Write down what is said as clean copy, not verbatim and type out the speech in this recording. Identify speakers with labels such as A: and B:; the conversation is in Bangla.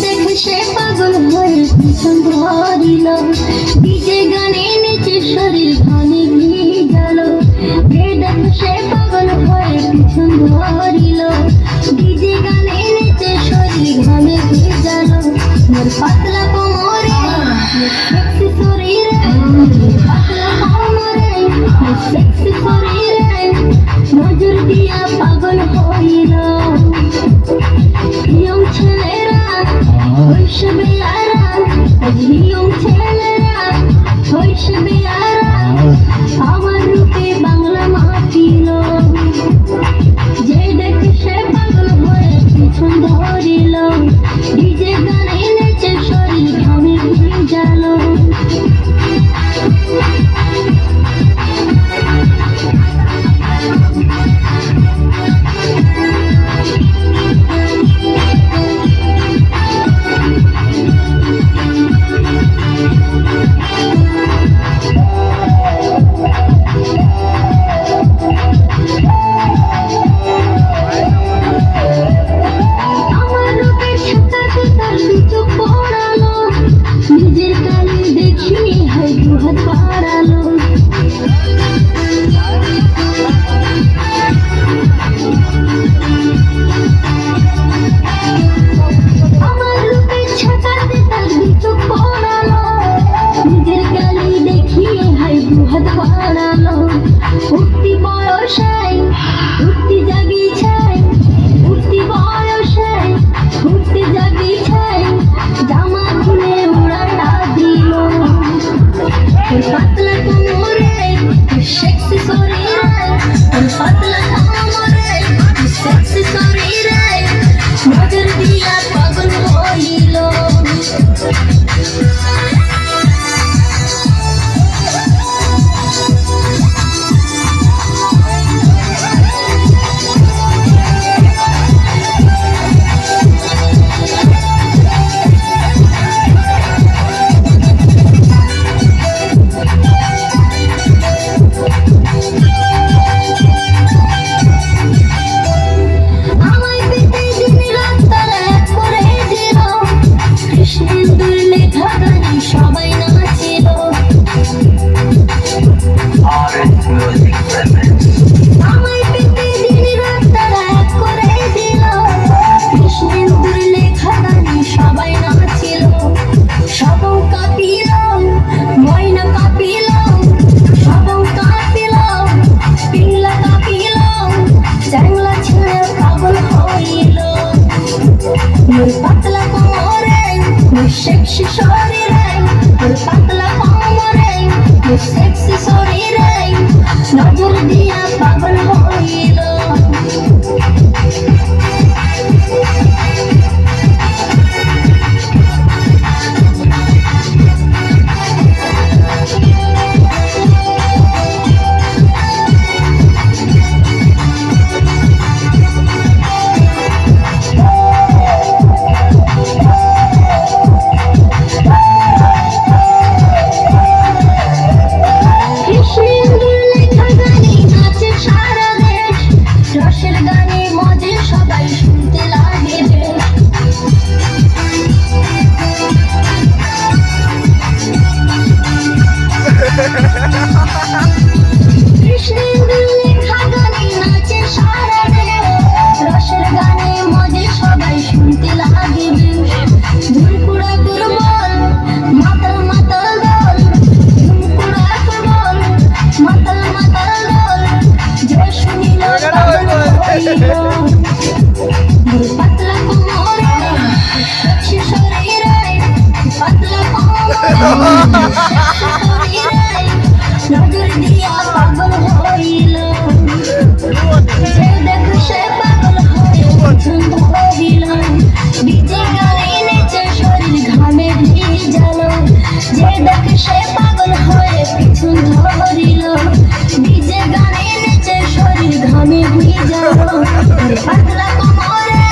A: দেখে সে পাগল হয়ে পিছন ধরিল, ডিজে গানে নেচে শরীর ঘামে ভিজাল। দেখে সে পাগল হয়ে পিছন ধরিল, ডিজে গানে নেচে শরীর ঘামে ভিজাল। মোর পাতলা কোমরে সেক্সি শরীরে, পাতলা কোমরে সেক্সি শরীরে নজর দিয়া পাগল হইল। ইয়ং ছেলেরা হইছে বেয়ারা, ইয়ং ছেলেরা হইছে বেয়ারা, আমার রূপে বাংলা মাতিল। যে দেখে সে পাগল হয়ে পিছন ধরিল, ডিজে গানে নেচে শরীর ঘামে ভিজাল। নিজের কালে দেখি হয় দুহাত বাড়ালো। আমার রূপের ছাতাতে তার চোখ পড়ালো, নিজের কালে দেখি হয় দুহাত বাড়ালো। উঠতি বয়সায় উঠতি জাগি ছাই, উঠতি বয়সায় উঠতি জাগি ছাই, জামা খুলে উড়াটা দিল। পাতলা কোমরে সেক্সি শরীরে, পাতলা কোমরে সেক্সি শরীরে নজর দিয়া পাগল হইল। সবাই নাচিল, আমায় পেতে দিন রাত তারা এক করে দিল। কৃষ্ণেন্দুর লেখা গানে সবাই নাচিল, সবং কাঁপিল, ময়না কাঁপিল, সবং কাঁপিল, পিংলা কাঁপিল, চ্যাংলা ছেড়ে পাগল হইল। মোর পাতলা কোমরে সেক্সি শরীরে, মোর পাতলা কোমরে সেক্সি শরীরে নজর দিয়া পাগল হইল। রসের গানে মজে সবাই শুনতে লাগে বেশ। কৃষ্ণেন্দুর লেখা গানে নাচে সারা দেশ, রসের গানে মজে সবাই শুনতে লাগে বেশ। ধুমকুড়া দুর্বল মাতাল মাতাল দল, ধুমকুড়া দুর্বল মাতাল মাতাল দল, যে শুনিল পাতলা কোমরে সেক্সি শরীরে, পাতলা কোমরে শরীরে নজর দিয়া পাগল হইল। যে দেখে সে পাগল হয়ে পিছন ধরিল, ডিজে গানে নেচে শরীর ঘামে ভিজাল। যে দেখে সে পাগল হয়ে পিছন ধরিল, ডিজে গানে নেচে শরীর ঘামে ভিজাল। পাতলা কোমরে